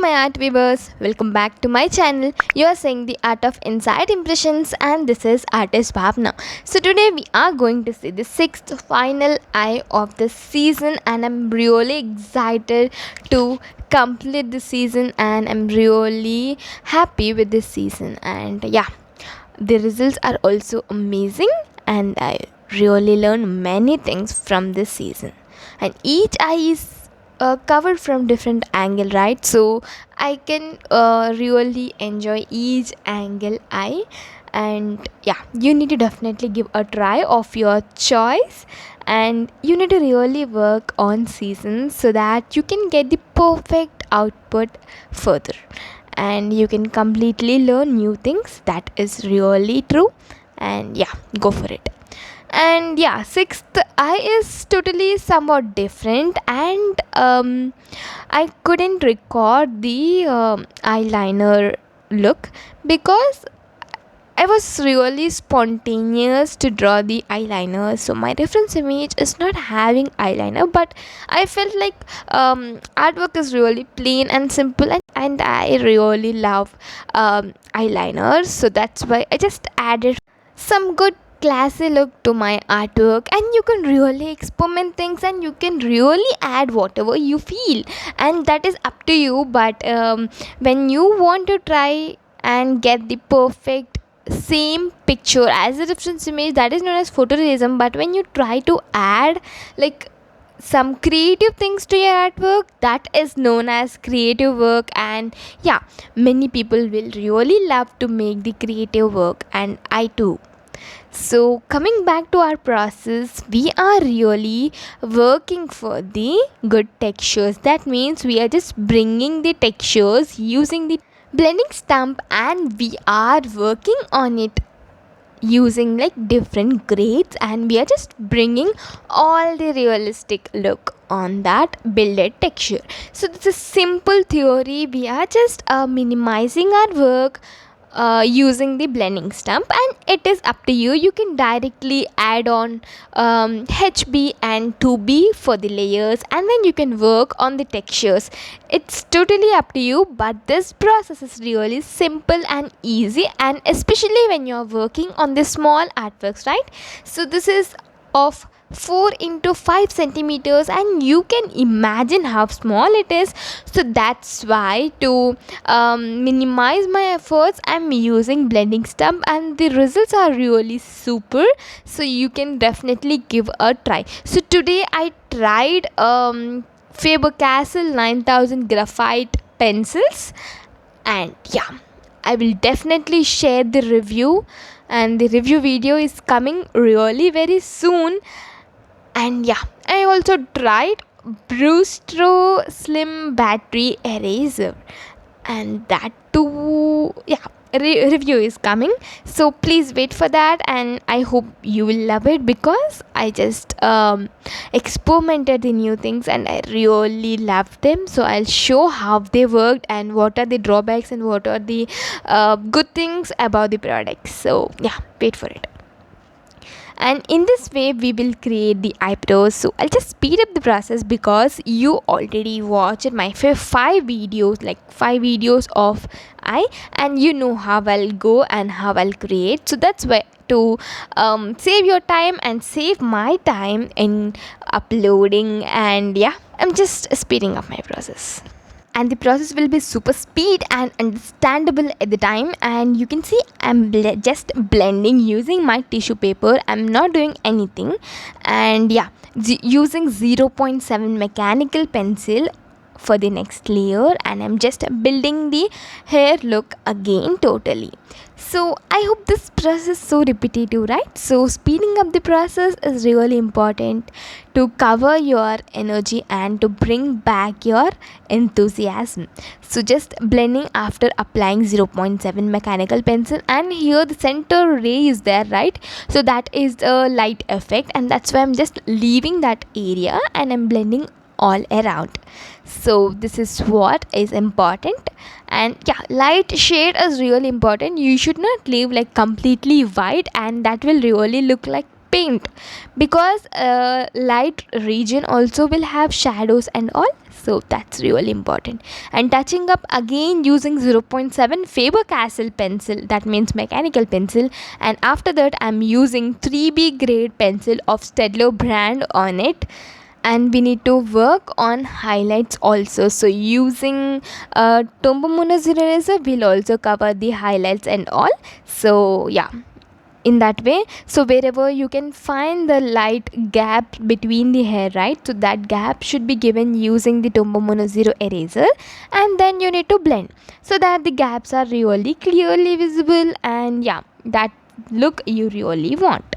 my art viewers, welcome back to my channel. You are seeing the art of inside impressions and this is artist Bhavna. So today we are going to see the sixth final eye of the season and I'm really excited to complete the season and I'm really happy with this season and yeah, the results are also amazing and I really learned many things from this season and each eye is covered from different angle, right? So I can really enjoy each angle eye and yeah, you need to definitely give a try of your choice and you need to really work on seasons so that you can get the perfect output further and you can completely learn new things. That is really true and yeah, go for it. And yeah, sixth eye is totally somewhat different and I couldn't record the eyeliner look because I was really spontaneous to draw the eyeliner, so my reference image is not having eyeliner, but I felt like artwork is really plain and simple and I really love eyeliners, so that's why I just added some good classy look to my artwork and you can really experiment things and you can really add whatever you feel and that is up to you, but when you want to try and get the perfect same picture as a reference image, that is known as photorealism, but when you try to add like some creative things to your artwork, that is known as creative work. And yeah, many people will really love to make the creative work and I too. So coming back to our process, we are really working for the good textures. That means we are just bringing the textures using the blending stump and we are working on it using like different grades and we are just bringing all the realistic look on that builded texture. So this is simple theory. We are just minimizing our work using the blending stump and it is up to you. You can directly add on HB and 2B for the layers and then you can work on the textures. It's totally up to you, but this process is really simple and easy and especially when you're working on the small artworks, right? So this is of 4 into 5 centimeters and you can imagine how small it is, so that's why to minimize my efforts I'm using blending stump and the results are really super, so you can definitely give a try. So today I tried Faber-Castell 9000 graphite pencils and yeah, I will definitely share the review and the review video is coming really very soon. And yeah, I also tried Brustro Slim Battery Eraser and that too, yeah, review is coming, so please wait for that and I hope you will love it because I just experimented the new things and I really loved them. So I'll show how they worked and what are the drawbacks and what are the good things about the product. So yeah, wait for it. And in this way we will create the eyebrows. So I'll just speed up the process because you already watched my 5 videos, like 5 videos of eye, and you know how I'll go and how I'll create. So that's why to save your time and save my time in uploading, and yeah, I'm just speeding up my process and the process will be super speed and understandable at the time. And you can see I'm just blending using my tissue paper. I'm not doing anything and yeah, using 0.7 mechanical pencil for the next layer and I'm just building the hair look again totally. So I hope this process is so repetitive, right? So speeding up the process is really important to cover your energy and to bring back your enthusiasm. So just blending after applying 0.7 mechanical pencil and here the center ray is there, right? So that is the light effect and that's why I'm just leaving that area and I'm blending all around. So this is what is important. And yeah, light shade is really important. You should not leave like completely white and that will really look like paint because light region also will have shadows and all. So that's really important. And touching up again using 0.7 Faber Castell pencil, that means mechanical pencil. And after that I'm using 3B grade pencil of Staedtler brand on it. And we need to work on highlights also. So using Tombow Mono Zero eraser will also cover the highlights and all. So yeah, in that way, so wherever you can find the light gap between the hair, right, so that gap should be given using the Tombow Mono Zero eraser. And then you need to blend so that the gaps are really clearly visible, and yeah, that look you really want.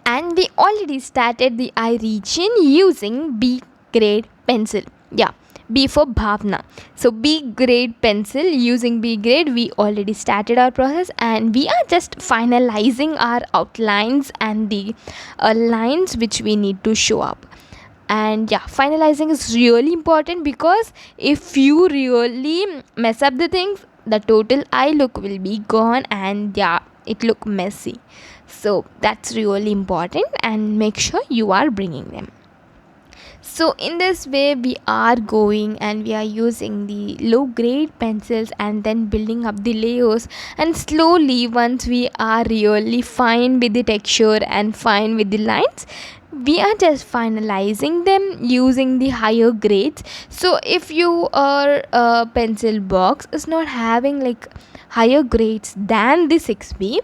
And we already started the eye region using B grade pencil. Yeah, B for Bhavna. So B grade pencil, using B grade we already started our process, and we are just finalizing our outlines and the lines which we need to show up. And yeah, finalizing is really important, because if you really mess up the things, the total eye look will be gone, and yeah, it look messy. So that's really important, and make sure you are bringing them. So in this way we are going, and we are using the low grade pencils and then building up the layers. And slowly, once we are really fine with the texture and fine with the lines, we are just finalizing them using the higher grades. So if your pencil box is not having like higher grades than the 6B,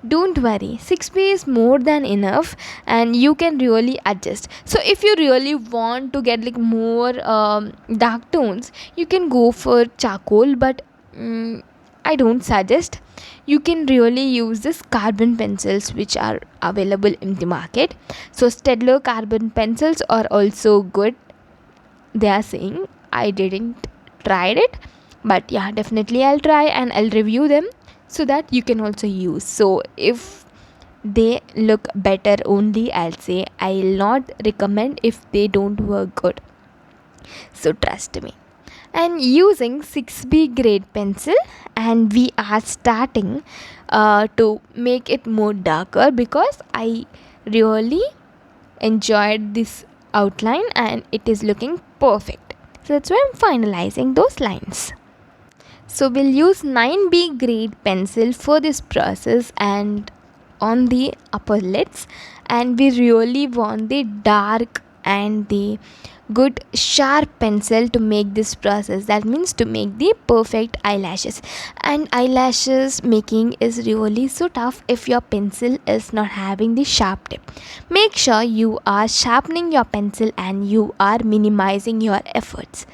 don't worry, 6B is more than enough, and you can really adjust. So if you really want to get like more dark tones, you can go for charcoal, but I don't suggest. You can really use this carbon pencils which are available in the market. So Staedtler carbon pencils are also good, they are saying. I didn't tried it, but yeah, definitely I'll try and I'll review them so that you can also use. So if they look better only, I'll say. I'll not recommend if they don't work good. So trust me. And using 6B grade pencil, and we are starting to make it more darker, because I really enjoyed this outline and it is looking perfect. So that's why I'm finalizing those lines. So we'll use 9B grade pencil for this process and on the upper lids, and we really want the dark and the good sharp pencil to make this process. That means to make the perfect eyelashes. And eyelashes making is really so tough if your pencil is not having the sharp tip. Make sure you are sharpening your pencil and you are minimizing your efforts.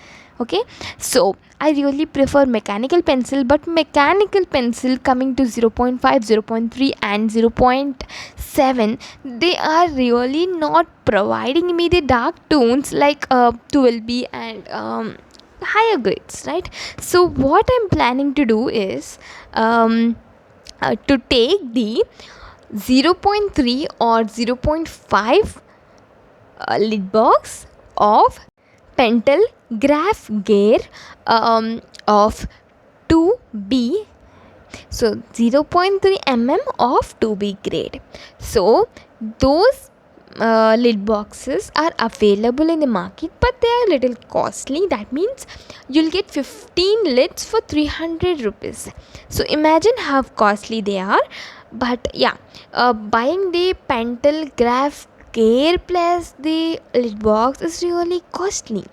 Okay, so I really prefer mechanical pencil, but mechanical pencil coming to 0.5, 0.3 and 0.7, they are really not providing me the dark tones like 12B and higher grades, right? So what I'm planning to do is to take the 0.3 or 0.5 lid box of Pentel Graph Gear of 2B, so 0.3 mm of 2B grade. So those lid boxes are available in the market, but they are little costly. That means you'll get 15 lids for 300 rupees. So imagine how costly they are. But yeah, buying the Pentel Graph Gear plus the lid box is really costly.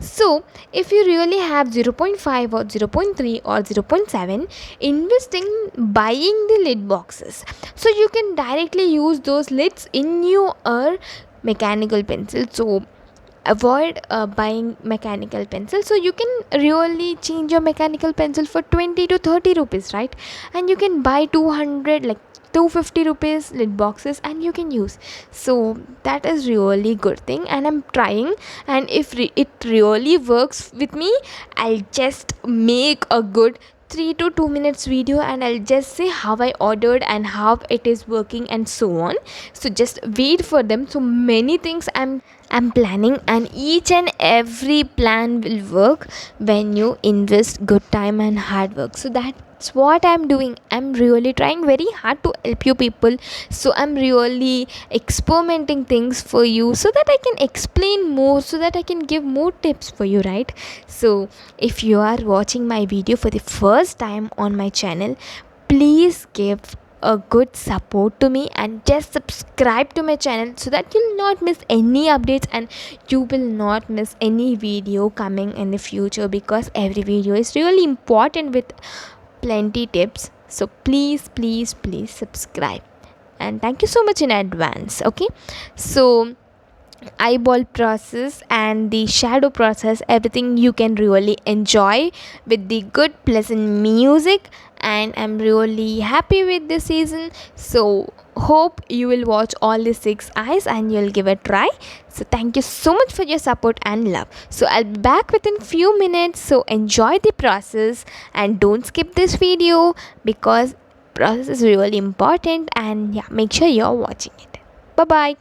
So if you really have 0.5 or 0.3 or 0.7, invest in buying the lid boxes, so you can directly use those lids in your mechanical pencil. So avoid buying mechanical pencil, so you can really change your mechanical pencil for 20 to 30 rupees, right? And you can buy 200 like 250 rupees lid boxes and you can use. So that is really good thing, and I'm trying, and if it really works with me, I'll just make a good 3 to 2 minutes video and I'll just say how I ordered and how it is working and so on. So just wait for them. So many things I'm I'm planning, and each and every plan will work when you invest good time and hard work. So that's what I'm doing. I'm really trying very hard to help you people. So I'm really experimenting things for you so that I can explain more, so that I can give more tips for you, right? So if you are watching my video for the first time on my channel, please give a good support to me and just subscribe to my channel so that you'll not miss any updates, and you will not miss any video coming in the future, because every video is really important with plenty tips. So please subscribe, and thank you so much in advance. Okay, so eyeball process and the shadow process, everything you can really enjoy with the good pleasant music, and I'm really happy with this season. So hope you will watch all the 6 eyes and you'll give it a try. So thank you so much for your support and love. So I'll be back within few minutes, so enjoy the process and don't skip this video, because process is really important, and yeah, make sure you're watching it. Bye bye.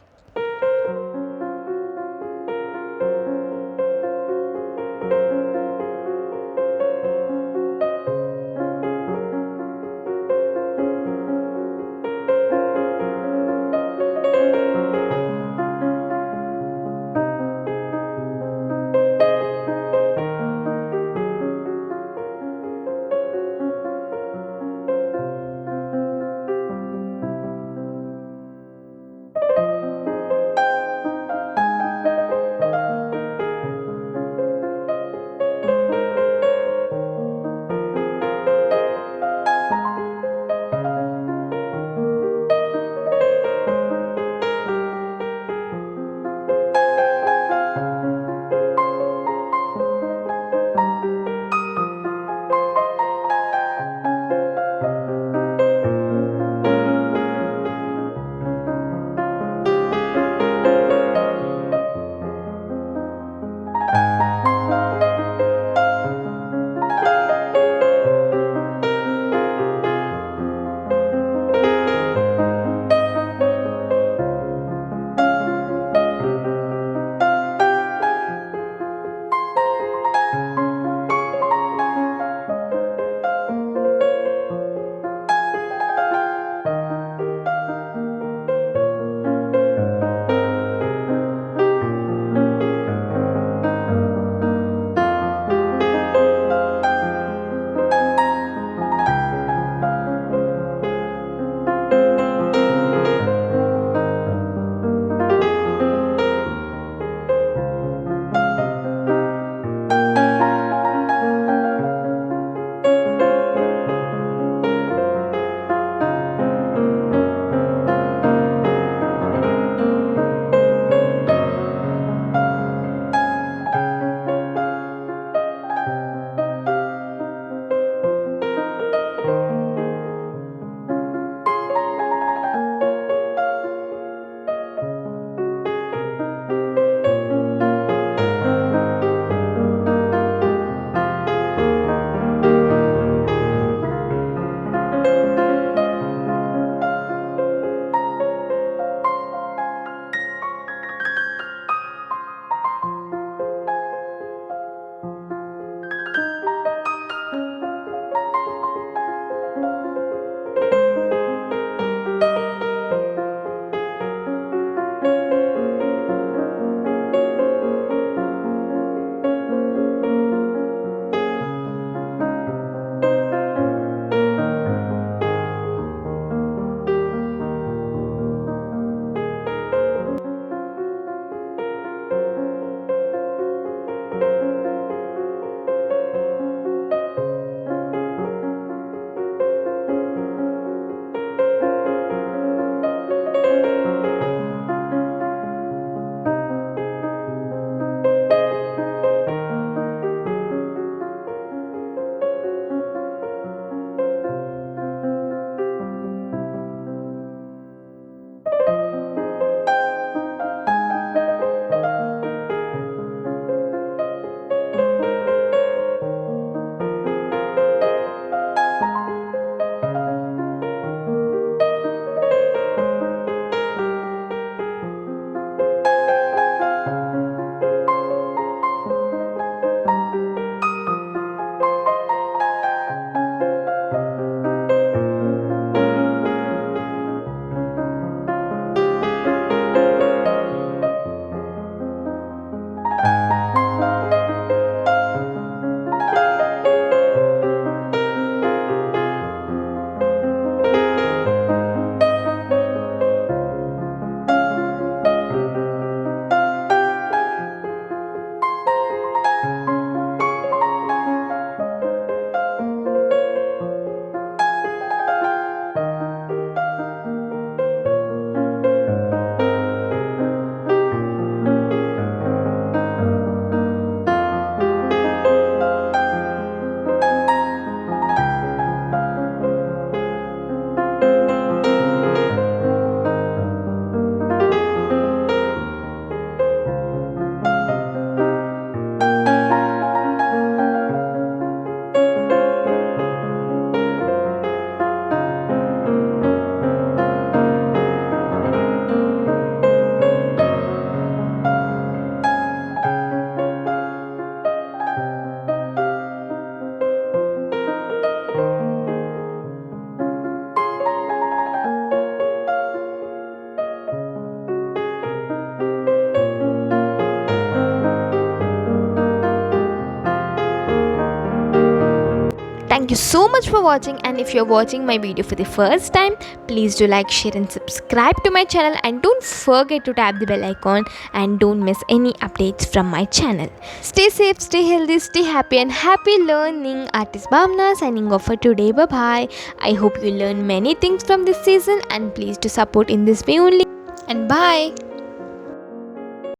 Thank you so much for watching, and if you're watching my video for the first time, please do like, share and subscribe to my channel, and don't forget to tap the bell icon and don't miss any updates from my channel. Stay safe, stay healthy, stay happy and happy learning. Artist Bhavna signing off for today. Bye bye. I hope you learn many things from this season, and please do support in this way only. And bye.